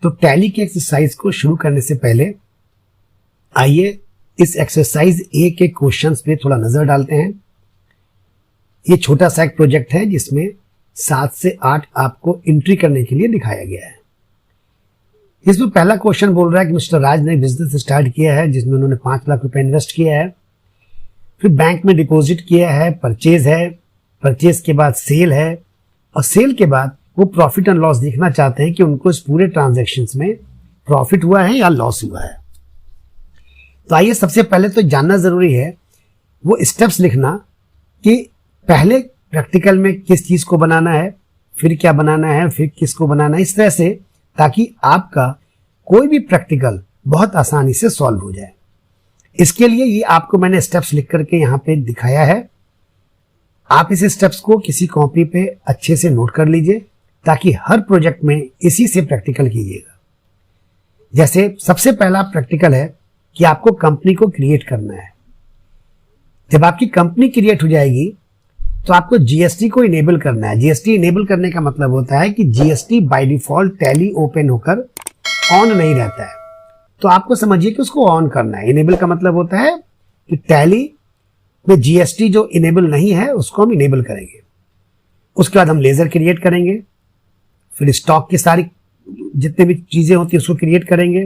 तो टैली की एक्सरसाइज को शुरू करने से पहले आइए इस एक्सरसाइज ए के क्वेश्चंस पे थोड़ा नजर डालते हैं। ये छोटा सा एक प्रोजेक्ट है जिसमें 7 से 8 आपको एंट्री करने के लिए दिखाया गया है। इसमें पहला क्वेश्चन बोल रहा है कि मिस्टर राज ने बिजनेस स्टार्ट किया है जिसमें उन्होंने 5 लाख रुपए इन्वेस्ट किया है, फिर बैंक में डिपॉजिट किया है, परचेज है, परचेज के बाद सेल है और सेल के बाद वो प्रॉफिट एंड लॉस देखना चाहते हैं कि उनको इस पूरे ट्रांजैक्शंस में प्रॉफिट हुआ है या लॉस हुआ है। तो आइए सबसे पहले तो जानना जरूरी है वो स्टेप्स लिखना कि पहले प्रैक्टिकल में किस चीज को बनाना है, फिर क्या बनाना है, फिर किसको बनाना है, इस तरह से ताकि आपका कोई भी प्रैक्टिकल बहुत आसानी से सॉल्व हो जाए। इसके लिए ये आपको मैंने स्टेप्स लिख करके यहाँ पे दिखाया है। आप इस स्टेप्स को किसी कॉपी पे अच्छे से नोट कर लीजिए ताकि हर प्रोजेक्ट में इसी से प्रैक्टिकल कीजिएगा। जैसे सबसे पहला प्रैक्टिकल है कि आपको कंपनी को क्रिएट करना है। जब आपकी कंपनी क्रिएट हो जाएगी तो आपको जीएसटी को इनेबल करना है। जीएसटी इनेबल करने का मतलब होता है कि GST by default tally open होकर ऑन नहीं रहता है, तो आपको समझिए कि उसको ऑन करना है। इनेबल का मतलब होता है कि टैली में जीएसटी जो इनेबल नहीं है उसको हम इनेबल करेंगे। उसके बाद हम लेजर क्रिएट करेंगे, फिर स्टॉक की सारी जितने भी चीजें होती है उसको क्रिएट करेंगे,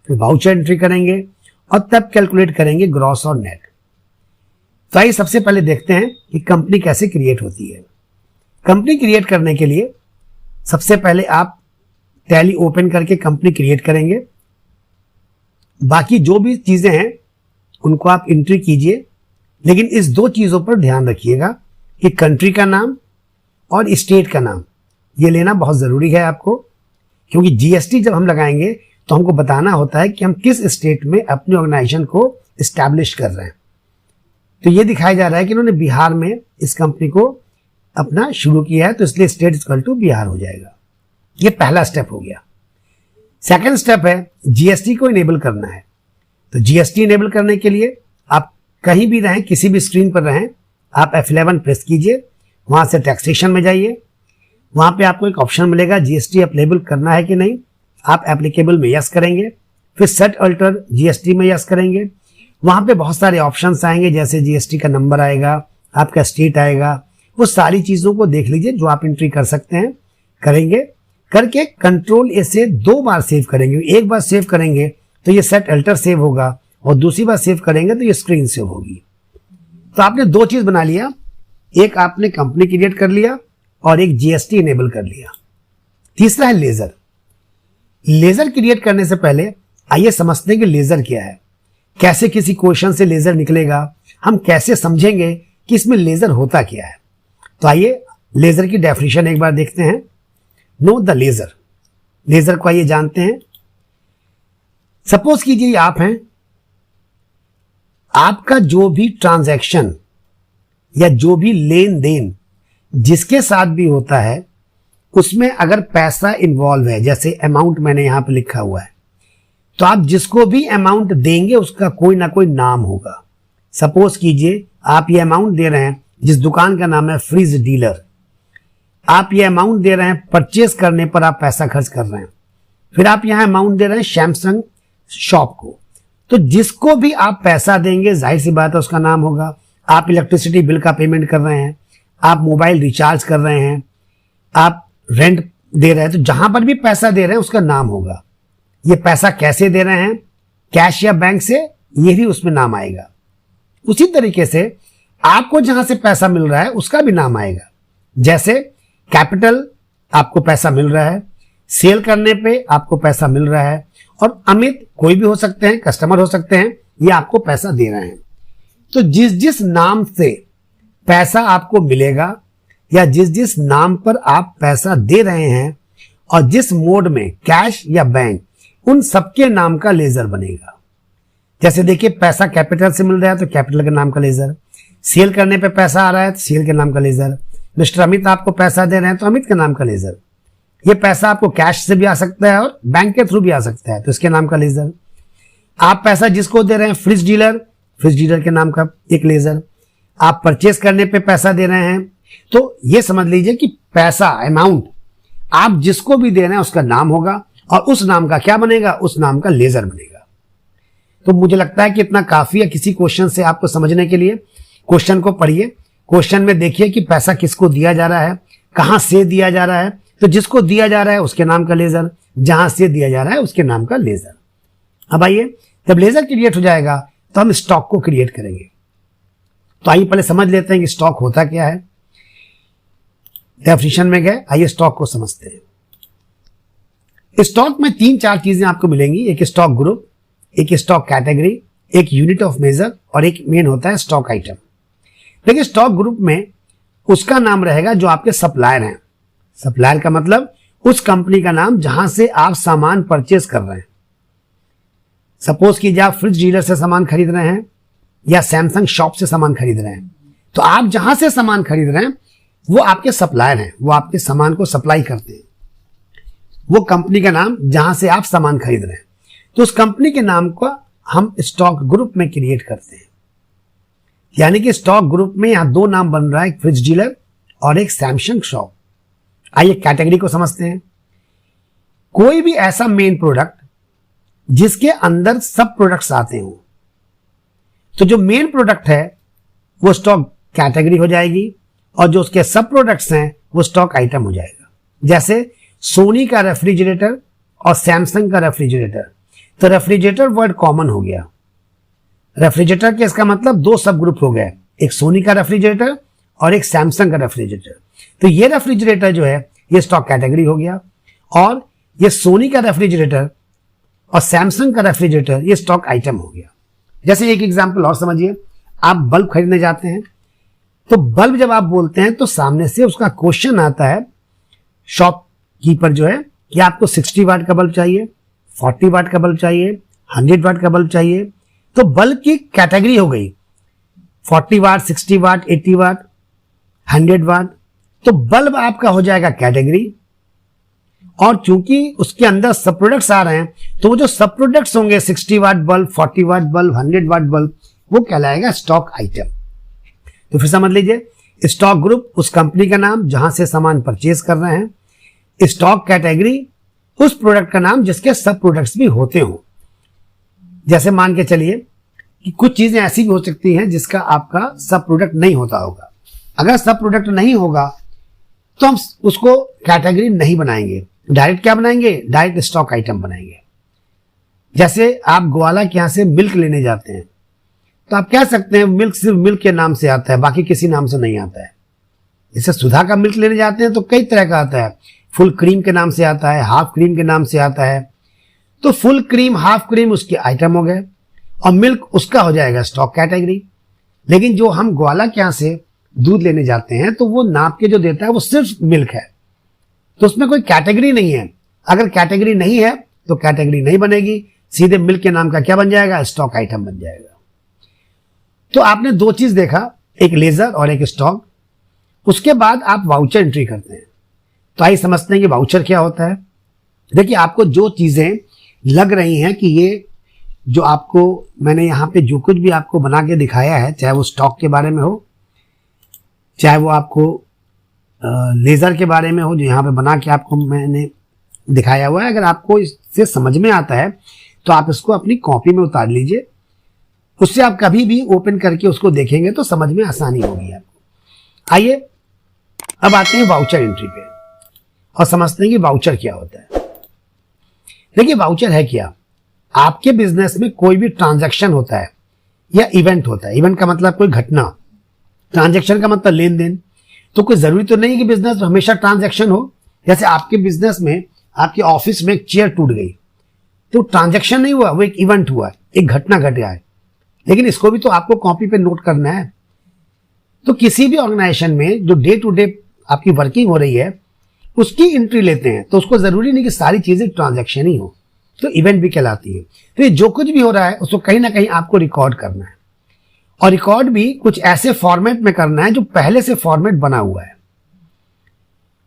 फिर वाउचर एंट्री करेंगे और तब कैलकुलेट करेंगे ग्रॉस और नेट। तो आइए सबसे पहले देखते हैं कि कंपनी कैसे क्रिएट होती है। कंपनी क्रिएट करने के लिए सबसे पहले आप टैली ओपन करके कंपनी क्रिएट करेंगे। बाकी जो भी चीजें हैं उनको आप एंट्री कीजिए, लेकिन इस 2 चीजों पर ध्यान रखिएगा कि कंट्री का नाम और स्टेट का नाम ये लेना बहुत जरूरी है आपको, क्योंकि जीएसटी जब हम लगाएंगे तो हमको बताना होता है कि हम किस स्टेट में अपनी ऑर्गेनाइजेशन को एस्टैब्लिश कर रहे हैं। तो ये दिखाया जा रहा है कि उन्होंने बिहार में इस कंपनी को अपना शुरू किया है, तो इसलिए स्टेट इक्वल टू बिहार हो जाएगा। ये पहला स्टेप हो गया। सेकंड स्टेप है जीएसटी को इनेबल करना है। तो जीएसटी इनेबल करने के लिए आप कहीं भी रहें, किसी भी स्क्रीन पर रहें, आप F11 प्रेस कीजिए, वहां से टैक्सेशन में जाइए। वहां पे आपको एक ऑप्शन मिलेगा जीएसटी अप्लीकेबल करना है कि नहीं, आप एप्लीकेबल में यस करेंगे, फिर सेट अल्टर जीएसटी में यस करेंगे। वहां पे बहुत सारे ऑप्शंस आएंगे, जैसे जीएसटी का नंबर आएगा, आपका स्टेट आएगा, वो सारी चीजों को देख लीजिए जो आप एंट्री कर सकते हैं। करेंगे करके कंट्रोल ए से 2 बार सेव करेंगे। एक बार सेव करेंगे तो ये सेट अल्टर सेव होगा और दूसरी बार सेव करेंगे तो ये स्क्रीन सेव होगी। तो आपने 2 चीज बना लिया, एक आपने कंपनी क्रिएट कर लिया और एक जीएसटी इनेबल कर लिया। तीसरा है लेजर। लेजर क्रिएट करने से पहले आइए समझते हैं कि लेजर क्या है, कैसे किसी क्वेश्चन से लेजर निकलेगा, हम कैसे समझेंगे कि इसमें लेजर होता क्या है। तो आइए लेजर की डेफिनेशन एक बार देखते हैं। Know the laser. लेजर को आइए जानते हैं। सपोज कीजिए आप हैं, आपका जो भी ट्रांजैक्शन या जो भी लेन देन जिसके साथ भी होता है उसमें अगर पैसा इन्वॉल्व है, जैसे अमाउंट मैंने यहां पे लिखा हुआ है, तो आप जिसको भी अमाउंट देंगे उसका कोई ना कोई नाम होगा। सपोज कीजिए आप ये अमाउंट दे रहे हैं जिस दुकान का नाम है फ्रिज डीलर, आप ये अमाउंट दे रहे हैं परचेस करने पर आप पैसा खर्च कर रहे हैं, फिर आप यहां अमाउंट दे रहे हैं सैमसंग शॉप को, तो जिसको भी आप पैसा देंगे जाहिर सी बात है उसका नाम होगा। आप इलेक्ट्रिसिटी बिल का पेमेंट कर रहे हैं, आप मोबाइल रिचार्ज कर रहे हैं, आप रेंट दे रहे हैं, तो जहां पर भी पैसा दे रहे हैं उसका नाम होगा। ये पैसा कैसे दे रहे हैं, कैश या बैंक से, ये भी उसमें नाम आएगा। उसी तरीके से आपको जहां से पैसा मिल रहा है उसका भी नाम आएगा। जैसे कैपिटल आपको पैसा मिल रहा है, सेल करने पे आपको पैसा मिल रहा है, और अमित कोई भी हो सकते हैं, कस्टमर हो सकते हैं, ये आपको पैसा दे रहे हैं। तो जिस जिस नाम से पैसा आपको मिलेगा या जिस जिस नाम पर आप पैसा दे रहे हैं और जिस मोड में कैश या बैंक, उन सबके नाम का लेजर बनेगा। जैसे देखिए पैसा कैपिटल से मिल रहा है तो कैपिटल के नाम का लेजर, सेल करने पे पैसा आ रहा है तो सेल के नाम का लेजर, मिस्टर अमित आपको पैसा दे रहे हैं तो अमित के नाम का लेजर। ये पैसा आपको कैश से भी आ सकता है और बैंक के थ्रू भी आ सकता है तो इसके नाम का लेजर। आप पैसा जिसको दे रहे हैं फ्रिज डीलर के नाम का एक लेजर। आप परचेस करने पे पैसा दे रहे हैं तो ये समझ लीजिए कि पैसा अमाउंट आप जिसको भी दे रहे हैं उसका नाम होगा, और उस नाम का क्या बनेगा, उस नाम का लेजर बनेगा। तो मुझे लगता है कि इतना काफी है किसी क्वेश्चन से आपको समझने के लिए। क्वेश्चन को पढ़िए, क्वेश्चन में देखिए कि पैसा किसको दिया जा रहा है, कहां से दिया जा रहा है। तो जिसको दिया जा रहा है उसके नाम का लेजर, जहां से दिया जा रहा है उसके नाम का लेजर। अब आइए, जब लेजर क्रिएट हो जाएगा तो हम स्टॉक को क्रिएट करेंगे। तो आइए पहले समझ लेते हैं कि स्टॉक होता क्या है। डेफिनेशन में गए, आइए स्टॉक को समझते हैं। स्टॉक में 3-4 चीजें आपको मिलेंगी, एक स्टॉक ग्रुप, एक स्टॉक कैटेगरी, एक यूनिट ऑफ मेजर और एक मेन होता है स्टॉक आइटम। देखिए स्टॉक ग्रुप में उसका नाम रहेगा जो आपके सप्लायर हैं। सप्लायर का मतलब उस कंपनी का नाम जहां से आप सामान परचेज कर रहे हैं। सपोज कीजिए आप फ्रिज डीलर से सामान खरीद रहे हैं या सैमसंग शॉप से सामान खरीद रहे हैं, तो आप जहां से सामान खरीद रहे हैं वो आपके सप्लायर हैं, वो आपके सामान को सप्लाई करते हैं। वो कंपनी का नाम जहां से आप सामान खरीद रहे हैं, तो उस कंपनी के नाम को हम स्टॉक ग्रुप में क्रिएट करते हैं। यानी कि स्टॉक ग्रुप में यहां 2 नाम बन रहा है, एक फ्रिज डीलर और एक सैमसंग शॉप। आइए कैटेगरी को समझते हैं। कोई भी ऐसा मेन प्रोडक्ट जिसके अंदर सब प्रोडक्ट्स आते हो, तो जो मेन प्रोडक्ट है वो स्टॉक कैटेगरी हो जाएगी और जो उसके सब प्रोडक्ट्स हैं वो स्टॉक आइटम हो जाएगा। जैसे सोनी का रेफ्रिजरेटर और सैमसंग का रेफ्रिजरेटर, तो रेफ्रिजरेटर वर्ड कॉमन हो गया। रेफ्रिजरेटर के इसका मतलब 2 सब ग्रुप हो गए, एक सोनी का रेफ्रिजरेटर और एक सैमसंग का रेफ्रिजरेटर। तो ये रेफ्रिजरेटर जो है ये स्टॉक कैटेगरी हो गया, और ये सोनी का रेफ्रिजरेटर और सैमसंग का रेफ्रिजरेटर ये स्टॉक आइटम हो गया। जैसे एक एग्जांपल और समझिए, आप बल्ब खरीदने जाते हैं, तो बल्ब जब आप बोलते हैं तो सामने से उसका क्वेश्चन आता है शॉपकीपर जो है कि आपको 60 वाट का बल्ब चाहिए, 40 वाट का बल्ब चाहिए, 100 वाट का बल्ब चाहिए। तो बल्ब की कैटेगरी हो गई 40 वाट, 60 वाट, 80 वाट, 100 वाट। तो बल्ब आपका हो जाएगा कैटेगरी, और चूंकि उसके अंदर सब प्रोडक्ट्स आ रहे हैं तो वो जो सब प्रोडक्ट्स होंगे 60 watt bulb, 40 watt bulb, 100 watt bulb, वो कहलाएगा स्टॉक आइटम। तो फिर समझ लीजिए, स्टॉक ग्रुप उस कंपनी का नाम जहां से सामान परचेज कर रहे हैं, स्टॉक कैटेगरी उस प्रोडक्ट का नाम जिसके सब प्रोडक्ट्स भी होते हो। जैसे मान के चलिए कि कुछ चीजें ऐसी भी हो सकती हैं जिसका आपका सब प्रोडक्ट नहीं होता होगा। अगर सब प्रोडक्ट नहीं होगा तो हम उसको कैटेगरी नहीं बनाएंगे, डायरेक्ट क्या बनाएंगे, डायरेक्ट स्टॉक आइटम बनाएंगे। जैसे आप ग्वाला के यहां से मिल्क लेने जाते हैं, तो आप कह सकते हैं मिल्क सिर्फ मिल्क के नाम से आता है, बाकी किसी नाम से नहीं आता है। जैसे सुधा का मिल्क लेने जाते हैं तो कई तरह का आता है, फुल क्रीम के नाम से आता है, हाफ क्रीम के नाम से आता है। तो फुल क्रीम, हाफ क्रीम उसके आइटम हो गए, और मिल्क उसका हो जाएगा स्टॉक कैटेगरी। लेकिन जो हम ग्वाला के यहां से दूध लेने जाते हैं तो वो नाप के जो देता है वो सिर्फ मिल्क है, तो उसमें कोई कैटेगरी नहीं है। अगर कैटेगरी नहीं है तो कैटेगरी नहीं बनेगी, सीधे मिल्क के नाम का क्या बन जाएगा, स्टॉक आइटम बन जाएगा। तो आपने 2 चीज देखा, एक लेजर और एक स्टॉक। उसके बाद आप वाउचर एंट्री करते हैं। तो आइए समझते हैं कि वाउचर क्या होता है। देखिए आपको जो चीजें लग रही हैं कि ये जो आपको मैंने यहाँ पे जो कुछ भी आपको बना के दिखाया है, चाहे वो स्टॉक के बारे में हो, चाहे वो आपको लेजर के बारे में हो, जो यहाँ पे बना के आपको मैंने दिखाया हुआ है, अगर आपको इससे समझ में आता है तो आप इसको अपनी कॉपी में उतार लीजिए। उससे आप कभी भी ओपन करके उसको देखेंगे तो समझ में आसानी होगी आपको। आइए अब आते हैं वाउचर एंट्री पे और समझते हैं कि वाउचर क्या होता है। देखिए वाउचर है क्या, आपके बिजनेस में कोई भी ट्रांजैक्शन होता है या इवेंट होता है। इवेंट का मतलब कोई घटना, ट्रांजैक्शन का मतलब लेन देन। तो कोई जरूरी तो नहीं है कि बिजनेस में हमेशा ट्रांजैक्शन हो। जैसे आपके बिजनेस में, आपके ऑफिस में एक चेयर टूट गई, तो ट्रांजैक्शन नहीं हुआ, वो एक इवेंट हुआ, एक घटना घट गया है। लेकिन इसको भी तो आपको कॉपी पे नोट करना है। तो किसी भी ऑर्गेनाइजेशन में जो डे टू डे आपकी वर्किंग हो रही है उसकी एंट्री लेते हैं, तो उसको जरूरी नहीं कि सारी चीजें ट्रांजैक्शन ही हो, तो इवेंट भी कहलाती है। तो ये जो कुछ भी हो रहा है उसको कहीं ना कहीं आपको रिकॉर्ड करना है, और रिकॉर्ड भी कुछ ऐसे फॉर्मेट में करना है जो पहले से फॉर्मेट बना हुआ है।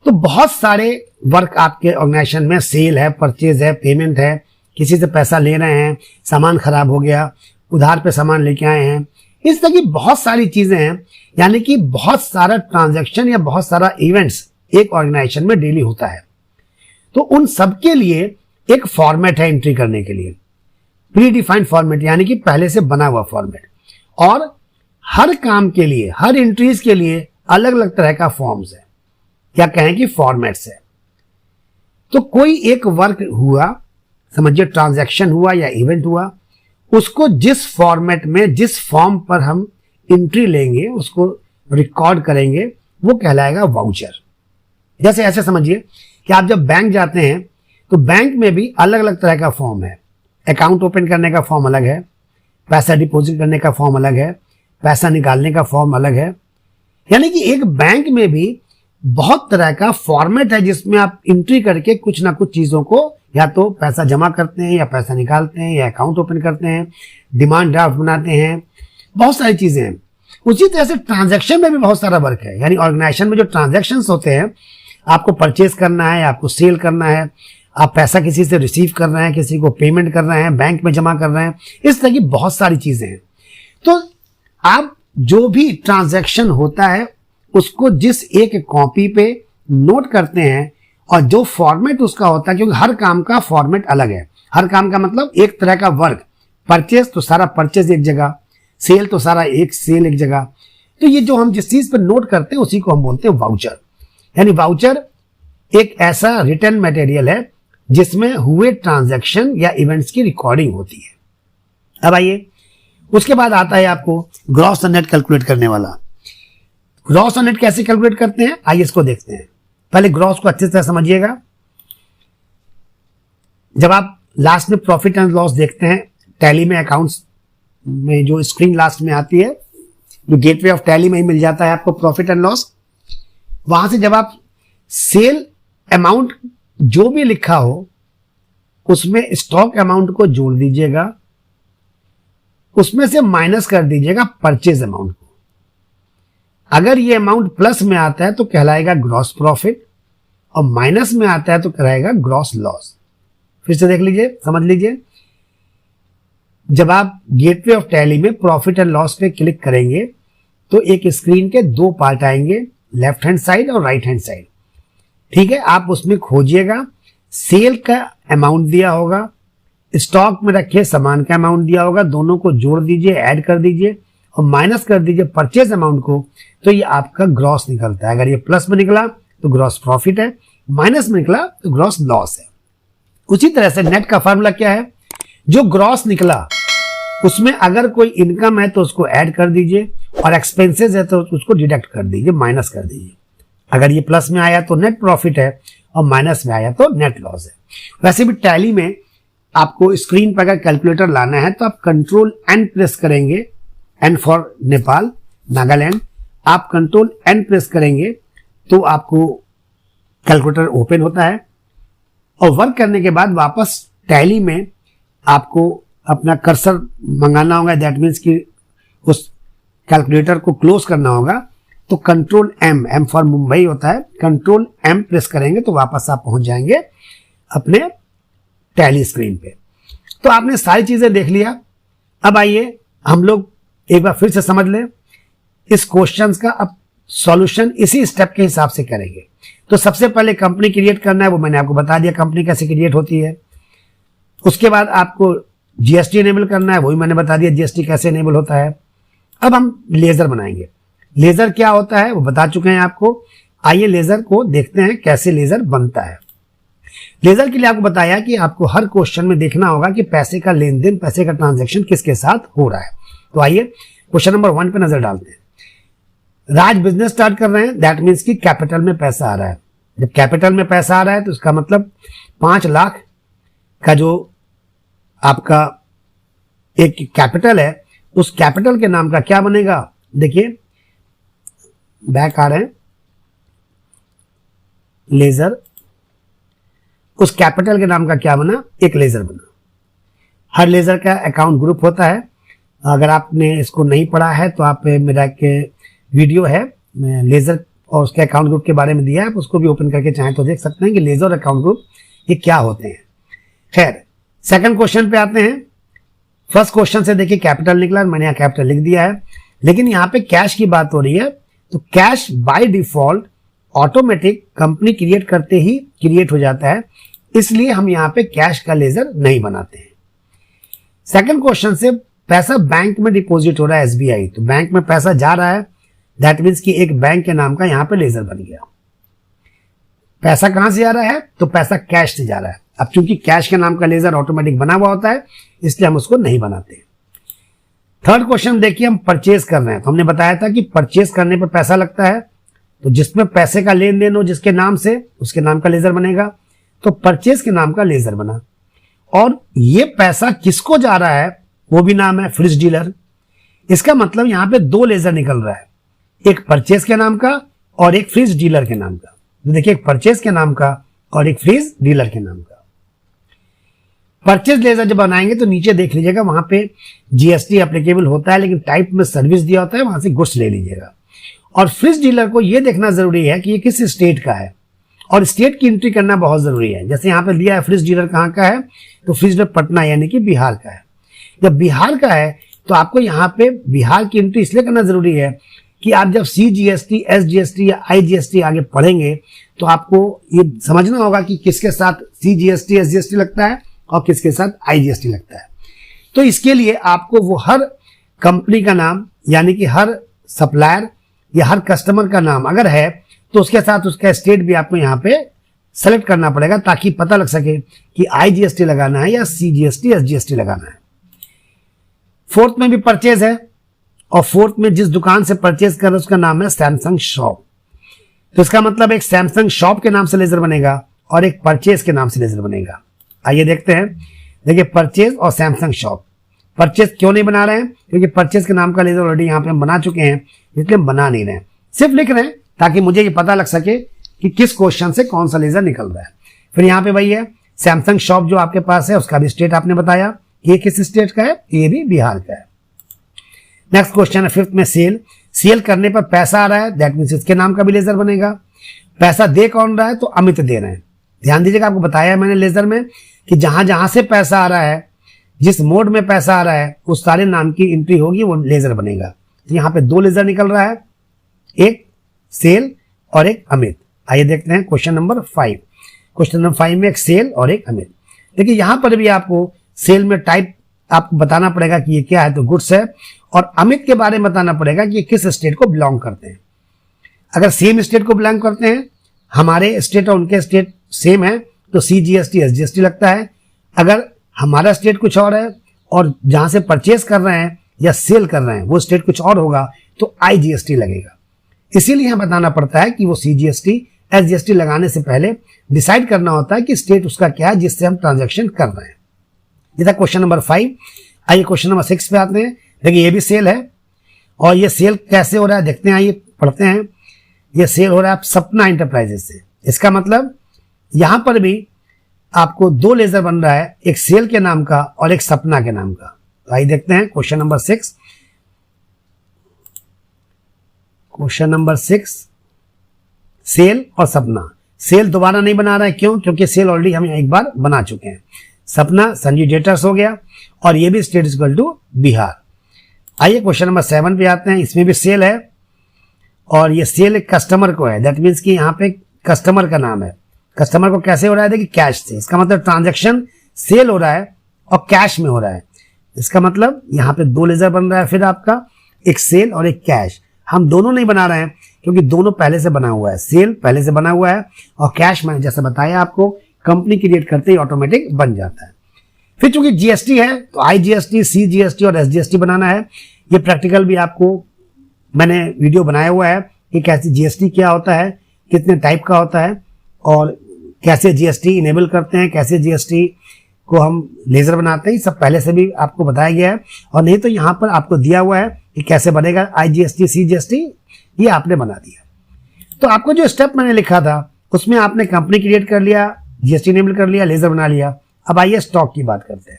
तो बहुत सारे वर्क आपके ऑर्गेनाइजेशन में, सेल है, परचेज है, पेमेंट है, किसी से पैसा ले रहे हैं, सामान खराब हो गया, उधार पे सामान लेके आए हैं, इस तरह की बहुत सारी चीजें हैं। यानी कि बहुत सारा ट्रांजैक्शन या बहुत सारा इवेंट्स एक ऑर्गेनाइजेशन में डेली होता है। तो उन सब के लिए एक फॉर्मेट है एंट्री करने के लिए, प्री डिफाइंड फॉर्मेट यानी कि पहले से बना हुआ फॉर्मेट, और हर काम के लिए, हर एंट्रीज के लिए अलग अलग तरह का फॉर्म्स है, या कहें कि फॉर्मेट्स है। तो कोई एक वर्क हुआ, समझिए ट्रांजैक्शन हुआ या इवेंट हुआ, उसको जिस फॉर्मेट में, जिस फॉर्म पर हम एंट्री लेंगे, उसको रिकॉर्ड करेंगे, वो कहलाएगा वाउचर। जैसे ऐसे समझिए कि आप जब बैंक जाते हैं तो बैंक में भी अलग अलग तरह का फॉर्म है। अकाउंट ओपन करने का फॉर्म अलग है, पैसा डिपॉजिट करने का फॉर्म अलग है, पैसा निकालने का फॉर्म अलग है। यानी कि एक बैंक में भी बहुत तरह का फॉर्मेट है जिसमें आप एंट्री करके कुछ ना कुछ चीजों को, या तो पैसा जमा करते हैं, या पैसा निकालते हैं, या अकाउंट ओपन करते हैं, डिमांड ड्राफ्ट बनाते हैं, बहुत सारी चीजें हैं। उसी तरह से ट्रांजैक्शन में भी बहुत सारा वर्क है। यानी ऑर्गेनाइजेशन में जो ट्रांजैक्शन होते हैं, आपको परचेज करना है, आपको सेल करना है, आप पैसा किसी से रिसीव कर रहे हैं, किसी को पेमेंट कर रहे हैं, बैंक में जमा कर रहे हैं, इस तरह की बहुत सारी चीजें हैं। तो आप जो भी ट्रांजैक्शन होता है उसको जिस एक कॉपी पे नोट करते हैं, और जो फॉर्मेट उसका होता है, क्योंकि हर काम का फॉर्मेट अलग है। हर काम का मतलब एक तरह का वर्क, परचेज तो सारा परचेज एक जगह, सेल तो सारा एक सेल एक जगह। तो ये जो हम जिस चीज पर नोट करते हैं उसी को हम बोलते हैं वाउचर। यानी वाउचर एक ऐसा रिटर्न मटेरियल है जिसमें हुए ट्रांजैक्शन या इवेंट्स की रिकॉर्डिंग होती है। अब आइए, उसके बाद आता है आपको ग्रॉस और नेट कैलकुलेट करने वाला। ग्रॉस और नेट कैसे कैलकुलेट करते हैं, आइए इसको देखते हैं। पहले ग्रॉस को अच्छे से समझिएगा। जब आप लास्ट में प्रॉफिट एंड लॉस देखते हैं, टैली में अकाउंट्स में जो स्क्रीन लास्ट में आती है, जो गेटवे ऑफ टैली में ही मिल जाता है आपको प्रॉफिट एंड लॉस। वहां से जब आप सेल अमाउंट जो भी लिखा हो उसमें स्टॉक अमाउंट को जोड़ दीजिएगा, उसमें से माइनस कर दीजिएगा परचेज अमाउंट को। अगर ये अमाउंट प्लस में आता है तो कहलाएगा ग्रॉस प्रॉफिट, और माइनस में आता है तो कहलाएगा ग्रॉस लॉस। फिर से देख लीजिए, समझ लीजिए। जब आप गेटवे ऑफ टैली में प्रॉफिट एंड लॉस पे क्लिक करेंगे तो एक स्क्रीन के दो पार्ट आएंगे, लेफ्ट हैंड साइड और राइट हैंड साइड। ठीक है, आप उसमें खोजिएगा, सेल का अमाउंट दिया होगा, स्टॉक में रखे सामान का अमाउंट दिया होगा, दोनों को जोड़ दीजिए, ऐड कर दीजिए और माइनस कर दीजिए परचेज अमाउंट को, तो ये आपका ग्रॉस निकलता है। अगर ये प्लस में निकला तो ग्रॉस प्रॉफिट है, माइनस में निकला तो ग्रॉस लॉस है। उसी तरह से नेट का फॉर्मूला क्या है, जो ग्रॉस निकला उसमें अगर कोई इनकम है तो उसको ऐड कर दीजिए, और एक्सपेंसेस है तो उसको डिडक्ट कर दीजिए, माइनस कर दीजिए। अगर ये प्लस में आया तो नेट प्रॉफिट है, और माइनस में आया तो नेट लॉस है। वैसे भी टैली में आपको स्क्रीन पर अगर कैलकुलेटर लाना है तो आप कंट्रोल एन प्रेस करेंगे, एन फॉर नेपाल, नागालैंड, आप कंट्रोल एन प्रेस करेंगे तो आपको कैलकुलेटर ओपन होता है, और वर्क करने के बाद वापस टैली में आपको अपना कर्सर मंगाना होगा। दैट मीन्स कि उस कैलकुलेटर को क्लोज करना होगा, तो control M, M for Mumbai होता है, कंट्रोल एम प्रेस करेंगे तो वापस आप पहुंच जाएंगे अपने टैली स्क्रीन पे। तो आपने सारी चीजें देख लिया। अब आइए हम लोग एक बार फिर से समझ लें इस क्वेश्चन का। अब सॉल्यूशन इसी स्टेप के हिसाब से करेंगे। तो सबसे पहले कंपनी क्रिएट करना है, वो मैंने आपको बता दिया कंपनी कैसे क्रिएट होती है। उसके बाद आपको जीएसटी इनेबल करना है, वही मैंने बता दिया जीएसटी कैसे इनेबल होता है। अब हम लेजर बनाएंगे। लेजर क्या होता है वो बता चुके हैं आपको। आइए लेजर को देखते हैं कैसे लेजर बनता है। लेजर के लिए आपको बताया कि आपको हर क्वेश्चन में देखना होगा कि पैसे का लेन देन, पैसे का ट्रांजैक्शन किसके साथ हो रहा है। तो आइए क्वेश्चन नंबर 1 पे नजर डालते हैं। राज बिजनेस स्टार्ट कर रहे हैं, दैट मीन्स कि कैपिटल में पैसा आ रहा है। जब कैपिटल में पैसा आ रहा है तो उसका मतलब 5 लाख का जो आपका एक कैपिटल है, उस कैपिटल के नाम का क्या बनेगा। देखिए बैक आ रहे हैं, लेजर, उस कैपिटल के नाम का क्या बना, एक लेजर बना। हर लेजर का अकाउंट ग्रुप होता है। अगर आपने इसको नहीं पढ़ा है तो आप मेरा एक वीडियो है लेजर और उसके अकाउंट ग्रुप के बारे में दिया है, आप उसको भी ओपन करके चाहें तो देख सकते हैं कि लेजर और अकाउंट ग्रुप ये क्या होते हैं। खैर सेकंड क्वेश्चन पे आते हैं। फर्स्ट क्वेश्चन से देखिए कैपिटल निकला, मैंने यहाँ कैपिटल लिख दिया है, लेकिन यहाँ पे कैश की बात हो रही है। तो cash by default automatic company create करते ही क्रिएट हो जाता है। इसलिए हम यहाँ पे कैश का लेजर नहीं बनाते हैं। सेकंड क्वेश्चन से पैसा बैंक में डिपॉजिट हो रहा है एसबीआई, तो बैंक में पैसा जा रहा है, दैट मीन्स कि एक बैंक के नाम का यहाँ पे लेजर बन गया। पैसा कहां से जा रहा है, तो पैसा कैश से जा रहा है। अब चूंकि कैश के नाम का लेजर ऑटोमेटिक बना हुआ होता है, इसलिए हम उसको नहीं बनाते। थर्ड क्वेश्चन देखिए, हम परचेज कर रहे हैं, तो हमने बताया था कि परचेज करने पर पैसा लगता है, तो जिसमें पैसे का लेन देन हो जिसके नाम से, उसके नाम का लेजर बनेगा। तो परचेज के नाम का लेजर बना, और ये पैसा किसको जा रहा है वो भी नाम है, फ्रिज डीलर। इसका मतलब यहां पे दो लेजर निकल रहा है, एक परचेज के नाम का और एक फ्रिज डीलर के नाम का। तो देखिए, एक परचेज के नाम का और एक फ्रिज डीलर के नाम का। परचेज लेजर जब बनाएंगे तो नीचे देख लीजिएगा, वहां पे जीएसटी एप्लीकेबल होता है, लेकिन टाइप में सर्विस दिया होता है, वहां से गुड्स ले लीजिएगा। और फ्रिज डीलर को यह देखना जरूरी है कि ये किस स्टेट का है, और स्टेट की एंट्री करना बहुत जरूरी है। जैसे यहाँ पे दिया है फ्रिज डीलर कहाँ का है, तो फ्रिज डीलर पटना यानी कि बिहार का है। जब बिहार का है तो आपको यहाँ पे बिहार की एंट्री इसलिए करना जरूरी है कि आप जब CGST, SGST या IGST आगे पढ़ेंगे तो आपको ये समझना होगा कि किसके साथ CGST, SGST लगता है और किसके साथ IGST लगता है। तो इसके लिए आपको वो हर कंपनी का नाम, यानी कि हर सप्लायर या हर कस्टमर का नाम अगर है तो उसके साथ उसका स्टेट भी आपको यहाँ पे सेलेक्ट करना पड़ेगा, ताकि पता लग सके कि IGST लगाना है या CGST, SGST लगाना है। फोर्थ में भी परचेज है, और फोर्थ में जिस दुकान से परचेज कर रहे हैं उसका नाम है सैमसंग शॉप। तो इसका मतलब एक सैमसंग शॉप के नाम से लेजर बनेगा और एक परचेज के नाम से लेजर बनेगा। आइए देखते हैं। देखिए, परचेज और सैमसंग शॉप। परचेज क्यों नहीं बना रहे हैं, क्योंकि परचेज के नाम का लेजर ऑलरेडी यहाँ पे हम बना चुके हैं, इसलिए हम बना नहीं रहे हैं, सिर्फ लिख रहे हैं ताकि मुझे ये पता लग सके कि किस क्वेश्चन से कौन सा लेजर निकल रहा है। फिर यहाँ पे वही है, सैमसंग शॉप जो आपके पास है उसका भी स्टेट आपने बताया, ये किस स्टेट का है, ये भी बिहार का है। नेक्स्ट क्वेश्चन है फिफ्थ में, सेल। सेल करने पर पैसा आ रहा है, दैट मीन्स इसके नाम का भी लेजर बनेगा। पैसा दे कौन रहा है, तो अमित दे रहे हैं। ध्यान दीजिएगा, आपको बताया है मैंने लेजर में कि जहां जहां से पैसा आ रहा है, जिस मोड में पैसा आ रहा है, उस सारे नाम की एंट्री होगी, वो लेजर बनेगा। तो यहाँ पे दो लेजर निकल रहा है, एक सेल और एक अमित। आइए देखते हैं क्वेश्चन नंबर 5। क्वेश्चन नंबर 5 में एक सेल और एक अमित। देखिए, यहां पर भी आपको सेल में टाइप आपको बताना पड़ेगा कि ये क्या है, तो गुड्स है, और अमित के बारे में बताना पड़ेगा कि ये किस स्टेट को बिलोंग करते हैं। अगर सेम स्टेट को बिलोंग करते हैं, हमारे स्टेट और उनके स्टेट सेम है, तो CGST, SGST लगता है। अगर हमारा स्टेट कुछ और है और जहां से परचेज कर रहे हैं या सेल कर रहे हैं वो स्टेट कुछ और होगा, तो IGST लगेगा। इसीलिए हमें बताना पड़ता है कि वो CGST, SGST लगाने से पहले डिसाइड करना होता है कि स्टेट उसका क्या है जिससे हम ट्रांजेक्शन कर रहे हैं। ये था क्वेश्चन नंबर 5। आइए क्वेश्चन नंबर 6 पे आते हैं। देखिए, ये भी सेल है, और ये सेल कैसे हो रहा है देखते हैं, आइए पढ़ते हैं। ये सेल हो रहा है सपना इंटरप्राइजेज से। इसका मतलब यहां पर भी आपको दो लेजर बन रहा है, एक सेल के नाम का और एक सपना के नाम का। तो आइए देखते हैं question number 6। Question number 6, sale और सपना। सेल दोबारा नहीं बना रहा है, क्यों? क्योंकि सेल ऑलरेडी हम एक बार बना चुके हैं। सपना संजू जेटर्स हो गया, और ये भी स्टेट इक्वल टू बिहार। आइए क्वेश्चन नंबर 7 पे आते हैं। इसमें भी सेल है, और ये सेल एक कस्टमर को है, दैट मीन्स कि यहाँ पे कस्टमर का नाम है। कस्टमर को कैसे हो रहा है, देखिए कैश से। इसका मतलब ट्रांजैक्शन सेल हो रहा है और कैश में हो रहा है। इसका मतलब यहाँ पे दो लेजर बन रहा है, फिर आपका एक सेल और एक कैश। हम दोनों नहीं बना रहे हैं क्योंकि दोनों पहले से बना हुआ है। सेल पहले से बना हुआ है, और कैश मैंने जैसे बताया आपको, कंपनी क्रिएट करते ही ऑटोमेटिक बन जाता है। फिर चूंकि जीएसटी है तो IGST, CGST और SGST बनाना है। ये प्रैक्टिकल भी आपको मैंने वीडियो बनाया हुआ है कि कैसे GST क्या होता है, कितने टाइप का होता है, और कैसे GST इनेबल करते हैं, कैसे GST को हम लेजर बनाते हैं। सब पहले से भी आपको बताया गया है, और नहीं तो यहाँ पर आपको दिया हुआ है कि कैसे बनेगा IGST, CGST, ये आपने बना दिया। तो आपको जो स्टेप मैंने लिखा था उसमें आपने कंपनी क्रिएट कर लिया, GST इनेबल कर लिया, लेजर बना लिया। अब आइए स्टॉक की बात करते हैं,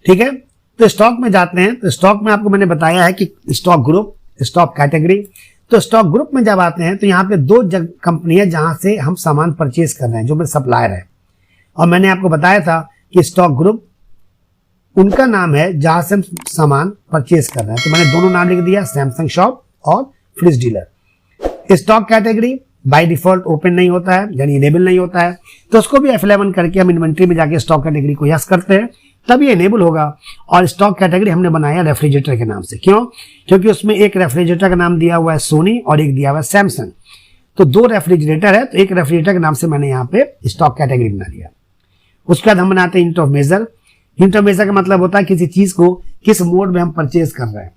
ठीक है। तो स्टॉक में जाते हैं। तो स्टॉक में आपको मैंने बताया है कि स्टॉक ग्रुप, स्टॉक कैटेगरी। तो स्टॉक ग्रुप में जब आते हैं तो यहाँ पे दो कंपनी है जहां से हम सामान परचेज कर रहे हैं, जो मेरे सप्लायर है। और मैंने आपको बताया था कि स्टॉक ग्रुप उनका नाम है जहां से हम सामान परचेज कर रहे हैं। तो मैंने दोनों नाम लिख दिया, सैमसंग शॉप और fridge dealer. Stock category by default open नहीं होता है, यानी इनेबल नहीं होता है, तो उसको भी F11 करके हम इन्वेंट्री में जाके स्टॉक कैटेगरी को यस करते हैं, तब ये इनेबल होगा। और स्टॉक कैटेगरी हमने बनाया रेफ्रिजरेटर के नाम से। क्यों? क्योंकि उसमें एक रेफ्रिजरेटर का नाम दिया हुआ है सोनी और एक दिया हुआ है सैमसंग, तो 2 रेफ्रिजरेटर है, तो एक रेफ्रिजरेटर के नाम से मैंने यहाँ पे स्टॉक कैटेगरी बना लिया। उसके बाद हम बनाते हैं unit of measure. Unit of measure का मतलब होता है किसी चीज को किस मोड में हम परचेज कर रहे हैं।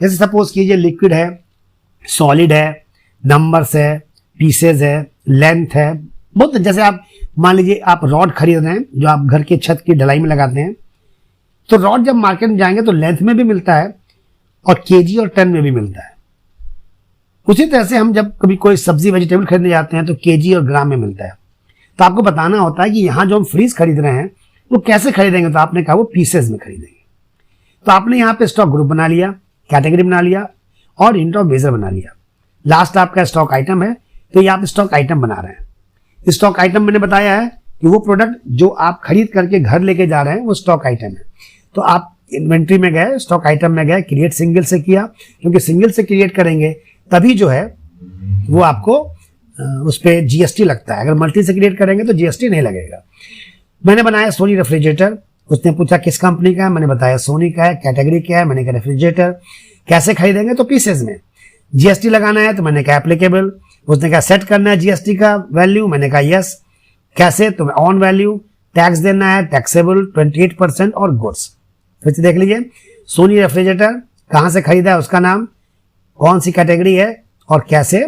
जैसे सपोज कीजिए लिक्विड है, सॉलिड है, नंबर्स है, पीसेज है, लेंथ है, बहुत। जैसे आप मान लीजिए आप रॉड खरीद रहे हैं जो आप घर के छत की ढलाई में लगाते हैं, तो रॉड जब मार्केट में जाएंगे तो लेंथ में भी मिलता है और केजी और टन में भी मिलता है। उसी तरह से हम जब कभी कोई सब्जी वेजिटेबल खरीदने जाते हैं तो केजी और ग्राम में मिलता है। तो आपको बताना होता है कि यहाँ जो हम फ्रीज खरीद रहे हैं वो कैसे खरीदेंगे, तो आपने कहा वो पीसेज में खरीदेंगे। तो आपने यहाँ पे स्टॉक ग्रुप बना लिया, कैटेगरी बना लिया और यूनिट ऑफ मेजर बना लिया। लास्ट आपका स्टॉक आइटम है, तो ये आप स्टॉक आइटम बना रहे हैं। स्टॉक आइटम मैंने बताया है कि वो प्रोडक्ट जो आप खरीद करके घर लेके जा रहे हैं वो स्टॉक आइटम है। तो आप इन्वेंट्री में गए, स्टॉक आइटम में गए, क्रिएट सिंगल से किया, क्योंकि सिंगल से क्रिएट करेंगे तभी जो है वो आपको उस पर जीएसटी लगता है। अगर मल्टी से क्रिएट करेंगे तो जीएसटी नहीं लगेगा। मैंने बनाया सोनी रेफ्रिजरेटर। उसने पूछा किस कंपनी का है, मैंने बताया सोनी का है। कैटेगरी क्या है, मैंने कहा रेफ्रिजरेटर। कैसे खरीदेंगे, तो पीसेज में। जीएसटी लगाना है तो मैंने कहा एप्लीकेबल। उसने कहा सेट करना है जीएसटी का वैल्यू, मैंने कहा यस। कैसे, तो ऑन वैल्यू। टैक्स देना है टैक्सेबल 28% और गुड्स। फिर से देख लीजिए, सोनी रेफ्रिजरेटर कहाँ से खरीदा है, उसका नाम, कौन सी कैटेगरी है और कैसे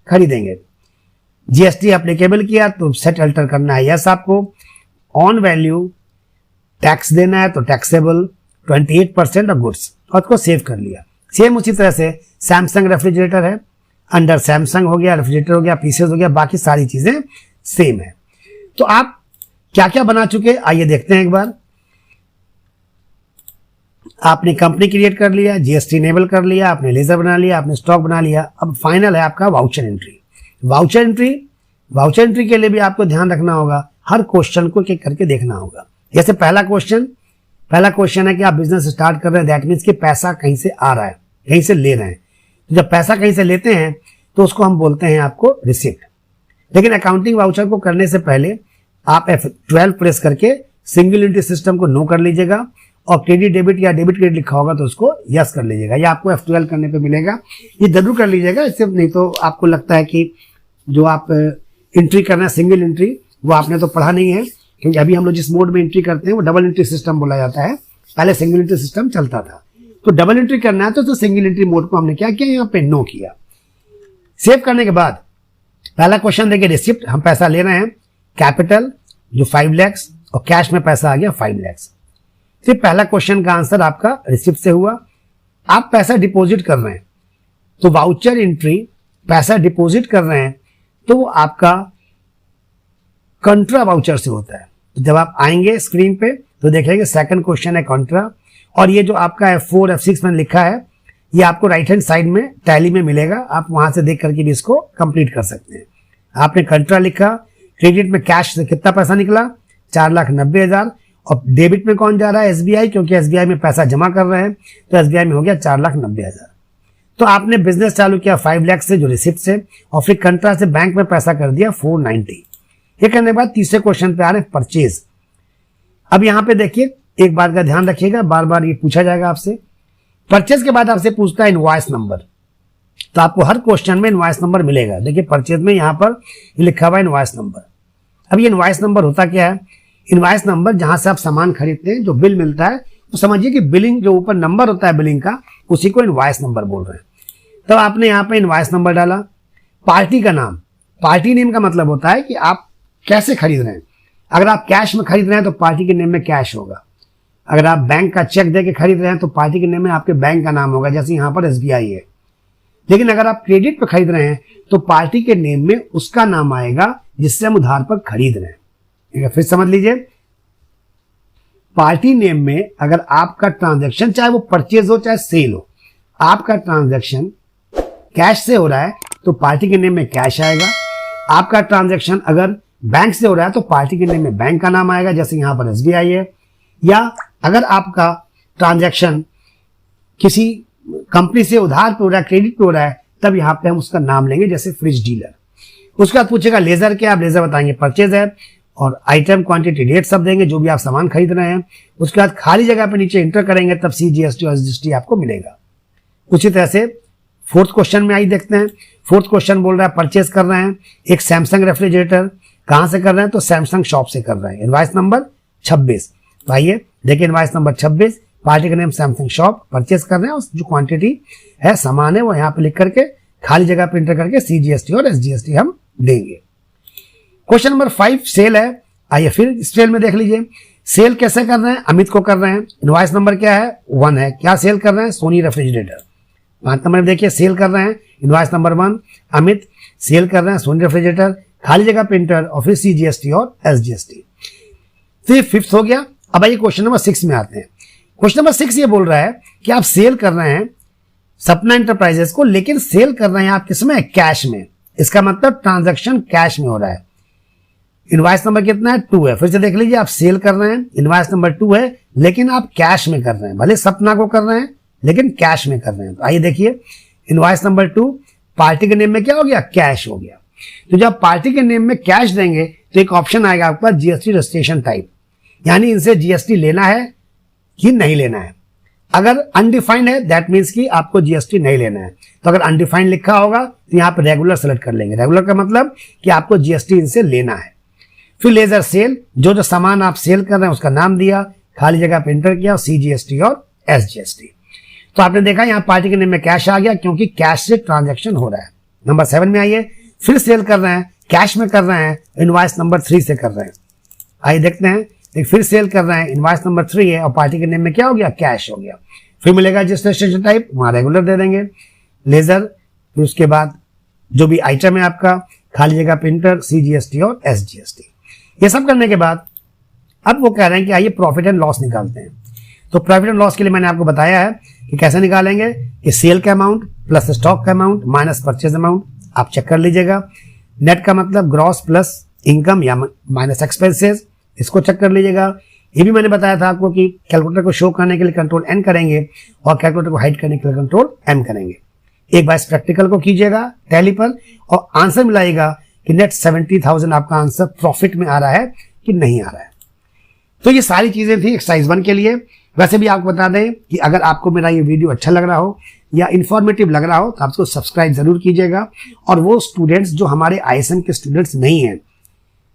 खरीदेंगे। जीएसटी एप्लीकेबल किया तो सेट अल्टर करना है यस आपको। ऑन वैल्यू, टैक्स देना है तो टैक्सेबल 28% और गुड्स, और उसको सेव कर लिया। सेम उसी तरह से सैमसंग रेफ्रिजरेटर है, अंडर सैमसंग हो गया, रेफ्रिजरेटर हो गया, पीसेज हो गया, बाकी सारी चीजें सेम है। तो आप क्या क्या बना चुके, आइए देखते हैं एक बार। आपने कंपनी क्रिएट कर लिया, जीएसटी इनेबल कर लिया, आपने लेजर बना लिया, आपने स्टॉक बना लिया। अब फाइनल है आपका वाउचर एंट्री। वाउचर एंट्री के लिए भी आपको ध्यान रखना होगा, हर क्वेश्चन को एक करके देखना होगा। जैसे पहला क्वेश्चन है कि आप बिजनेस स्टार्ट कर रहे हैं, दैट मीन्स कि पैसा कहीं से आ रहा है, कहीं से ले रहे हैं। तो जब पैसा कहीं से लेते हैं तो उसको हम बोलते हैं आपको रिसिप्ट। लेकिन अकाउंटिंग वाउचर को करने से पहले आप F12 प्रेस करके सिंगल यूनिट सिस्टम को नो कर लीजिएगा, और क्रेडिट डेबिट या डेबिट क्रेडिट लिखा होगा तो उसको यस कर लीजिएगा। ये आपको F12 करने पे मिलेगा, ये जरूर कर लीजिएगा। इससे नहीं तो आपको लगता है कि जो आप एंट्री करना है सिंगल एंट्री, वो आपने तो पढ़ा नहीं है, क्योंकि अभी हम लोग जिस मोड में एंट्री करते हैं वो डबल एंट्री सिस्टम बोला जाता है। पहले सिंगल एंट्री सिस्टम चलता था, तो डबल एंट्री करना है तो सिंगल एंट्री मोड को हमने क्या किया, यहाँ पे नो किया। सेव करने के बाद पहला क्वेश्चन देखिए, रिसिप्ट, हम पैसा ले रहे हैं, कैपिटल जो 5 लाख और कैश में पैसा आ गया 5 लाख। फिर पहला क्वेश्चन का आंसर आपका रिसिप्ट से हुआ। आप पैसा डिपॉजिट कर रहे हैं, तो वाउचर एंट्री पैसा डिपॉजिट कर रहे हैं तो वो आपका कंट्रा वाउचर से होता है। तो जब आप आएंगे स्क्रीन पे तो देखेंगे सेकंड क्वेश्चन है कंट्रा, और ये जो आपका F4 F6 में लिखा है ये आपको राइट हैंड साइड में टैली में मिलेगा, आप वहां से देख करके भी इसको कंप्लीट कर सकते हैं। आपने कंट्रा लिखा, क्रेडिट में कैश से कितना पैसा निकला 4,90,000, और डेबिट में कौन जा रहा है, SBI, क्योंकि SBI में पैसा जमा कर रहे हैं तो SBI में हो गया 4,90,000। तो आपने बिजनेस चालू किया 5 लाख से जो रिसिप्ट से, और फिर कंट्रा से बैंक में पैसा कर दिया 490। ये करने के बाद तीसरे क्वेश्चन पे आ रहे हैं परचेज। अब यहाँ पे देखिए एक बात का ध्यान रखिएगा, बार बार ये पूछा जाएगा आपसे। परचेज के बाद आपसे पूछता है इनवॉइस नंबर, तो आपको हर क्वेश्चन में इनवॉइस नंबर मिलेगा। देखिए परचेज में यहाँ पर लिखा हुआ है इनवॉइस नंबर। अब ये इनवॉइस नंबर होता क्या है, इनवॉइस नंबर जहां से आप सामान खरीदते हैं, जो बिल मिलता है, तो समझिए कि बिलिंग जो ऊपर नंबर होता है बिलिंग का, उसी को इनवॉइस नंबर बोल रहे हैं। तब आपने यहाँ पे इनवॉइस नंबर डाला। पार्टी का नाम, पार्टी नेम का मतलब होता है कि आप कैसे खरीद रहे हैं। अगर आप कैश में खरीद रहे हैं तो पार्टी के नेम में कैश होगा। अगर आप बैंक का चेक दे के खरीद रहे हैं तो पार्टी के नेम में आपके बैंक का नाम होगा, जैसे यहाँ पर SBI है। लेकिन अगर आप क्रेडिट पे खरीद रहे हैं तो पार्टी के नेम में उसका नाम आएगा जिससे हम उधार पर खरीद रहे हैं। फिर समझ लीजिए, पार्टी नेम में अगर आपका ट्रांजैक्शन, चाहे वो परचेज हो चाहे सेल हो, आपका ट्रांजैक्शन कैश से हो रहा है तो पार्टी के नेम में कैश आएगा। आपका ट्रांजैक्शन अगर बैंक से हो रहा है तो पार्टी के नेम में बैंक का नाम आएगा, जैसे यहां पर SBI है। या अगर आपका ट्रांजैक्शन किसी कंपनी से उधार पे हो रहा है, क्रेडिट पे हो रहा है, तब यहाँ पे हम उसका नाम लेंगे, जैसे फ्रिज डीलर। उसके बाद पूछेगा लेजर क्या, आप लेजर बताएंगे परचेज है, और आइटम क्वांटिटी डेट सब देंगे जो भी आप सामान खरीद रहे हैं। उसके बाद खाली जगह पे नीचे इंटर करेंगे तब CGST और SGST आपको मिलेगा। उसी तरह से फोर्थ क्वेश्चन में आई देखते हैं। फोर्थ क्वेश्चन बोल रहा है परचेज कर रहे हैं एक सैमसंग रेफ्रिजरेटर, कहां से कर रहे हैं तो सैमसंग शॉप से कर रहे हैं, इनवाइस नंबर 26। तो आइए देखिए इनवाइस नंबर 26, पार्टी का नेम सैमसंग शॉप, परचेज कर रहे हैं, जो क्वांटिटी है सामान है वो यहाँ पे लिख करके खाली जगह पे इंटर करके CGST और SGST हम देंगे। क्वेश्चन नंबर 5 सेल है। आइए फिर सेल में देख लीजिए, सेल कैसे कर रहे हैं, अमित को कर रहे हैं, इनवॉइस नंबर क्या है 1 है, क्या सेल कर रहे हैं सोनी रेफ्रिजरेटर। 5 नंबर में देखिए सेल कर रहे हैं, इनवॉइस नंबर 1 अमित, सेल कर रहे हैं सोनी रेफ्रिजरेटर, खाली जगह प्रिंटर और फिर CGST और SGST। तो ये 5th हो गया। अब आइए क्वेश्चन नंबर 6 में आते हैं। क्वेश्चन नंबर 6 ये बोल रहा है कि आप सेल कर रहे हैं सपना एंटरप्राइजेस को, लेकिन सेल कर रहे हैं आप किसमें, कैश में। इसका मतलब ट्रांजैक्शन कैश में हो रहा है। इनवॉइस नंबर कितना है 2 है। फिर से देख लीजिए, आप सेल कर रहे हैं, इनवॉइस नंबर 2 है, लेकिन आप कैश में कर रहे हैं, भले सपना को कर रहे हैं लेकिन कैश में कर रहे हैं। तो आइए देखिए इनवॉइस नंबर 2 पार्टी के नेम में क्या हो गया, कैश हो गया। तो जब पार्टी के नेम में कैश देंगे तो एक ऑप्शन आएगा आपके पास GST रजिस्ट्रेशन टाइप, यानी इनसे GST लेना है कि नहीं लेना है। अगर अनडिफाइंड है दैट मीन्स कि आपको GST नहीं लेना है। तो अगर अनडिफाइंड लिखा होगा तो यहाँ पे रेगुलर सेलेक्ट कर लेंगे। रेगुलर का मतलब कि आपको GST इनसे लेना है। फिर लेजर सेल, जो सामान आप सेल कर रहे हैं उसका नाम दिया, खाली जगह पे एंटर किया, CGST और SGST। तो आपने देखा यहाँ पार्टी के नेम में कैश आ गया क्योंकि कैश से ट्रांजैक्शन हो रहा है। नंबर 7 में आइए, फिर सेल कर रहे हैं, कैश में कर रहे हैं, इनवॉइस नंबर 3 से कर रहे हैं। आइए देखते हैं, फिर सेल कर रहे हैं, इनवॉइस नंबर 3 है और पार्टी के नेम में क्या हो गया, कैश हो गया। फिर मिलेगा रजिस्ट्रेशन टाइप, वहां रेगुलर दे देंगे, लेजर, फिर उसके बाद जो भी आइटम है आपका, खाली जगह प्रिंटर, CGST और SGST। ये सब करने के बाद अब वो कह रहे हैं कि आइए प्रॉफिट एंड लॉस निकालते हैं। तो प्रॉफिट एंड लॉस के लिए मैंने आपको बताया है कि कैसे निकालेंगे, कि सेल का अमाउंट प्लस स्टॉक का अमाउंट माइनस परचेज अमाउंट, आप चेक कर लीजिएगा। नेट का मतलब ग्रॉस प्लस इनकम या माइनस एक्सपेंसेस, इसको चेक कर लीजिएगा। ये भी मैंने बताया था आपको कि कैलकुलेटर को शो करने के लिए कंट्रोल N करेंगे और कैलकुलेटर को हाइड करने के लिए कंट्रोल M करेंगे। एक बार इस प्रैक्टिकल को कीजिएगा टैली पर और आंसर मिलाइएगा कि नेट 70,000 आपका आंसर प्रॉफिट में आ रहा है कि नहीं आ रहा है। तो ये सारी चीजें थी एक्सरसाइज 1 के लिए। वैसे भी आपको बता दें कि अगर आपको मेरा ये वीडियो अच्छा लग रहा हो या इंफॉर्मेटिव लग रहा हो तो आप इसको सब्सक्राइब जरूर कीजिएगा। और वो स्टूडेंट्स जो हमारे ISM के स्टूडेंट्स नहीं हैं,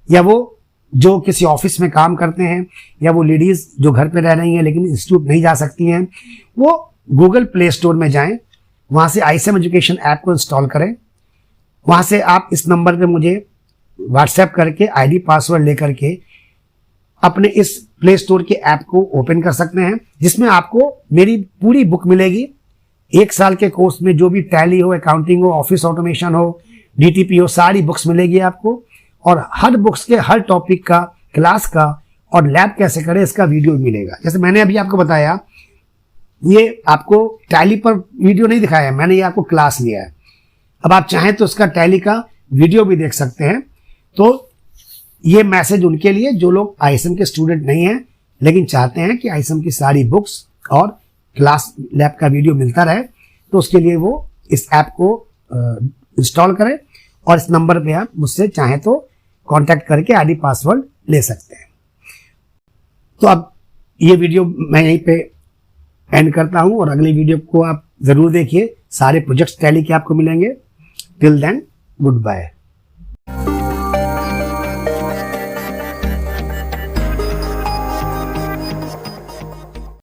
या वो जो किसी ऑफिस में काम करते हैं, या वो लेडीज जो घर पे रह रही हैं लेकिन इंस्टीट्यूट नहीं जा सकती हैं, वो गूगल प्ले स्टोर में जाएं, वहां से ISM एजुकेशन ऐप को इंस्टॉल करें। वहां से आप इस नंबर पे मुझे व्हाट्सएप करके ID पासवर्ड लेकर के अपने इस प्ले स्टोर के ऐप को ओपन कर सकते हैं, जिसमें आपको मेरी पूरी बुक मिलेगी। 1 साल के कोर्स में जो भी टैली हो, अकाउंटिंग हो, ऑफिस ऑटोमेशन हो, DTP हो, सारी बुक्स मिलेगी आपको। और हर बुक्स के हर टॉपिक का, क्लास का और लैब कैसे करें इसका वीडियो मिलेगा। जैसे मैंने अभी आपको बताया, ये आपको टैली पर वीडियो नहीं दिखाया है, मैंने ये आपको क्लास लिया है। अब आप चाहें तो उसका टैली का वीडियो भी देख सकते हैं। तो ये मैसेज उनके लिए जो लोग ISM के स्टूडेंट नहीं हैं लेकिन चाहते हैं कि ISM की सारी बुक्स और क्लास लैब का वीडियो मिलता रहे, तो उसके लिए वो इस ऐप को इंस्टॉल करें और इस नंबर पे आप मुझसे चाहें तो कांटेक्ट करके ID पासवर्ड ले सकते हैं। तो अब ये वीडियो मैं यहीं पे एंड करता हूं और अगली वीडियो को आप जरूर देखिए। सारे प्रोजेक्ट्स टैली के आपको मिलेंगे। Till then good bye.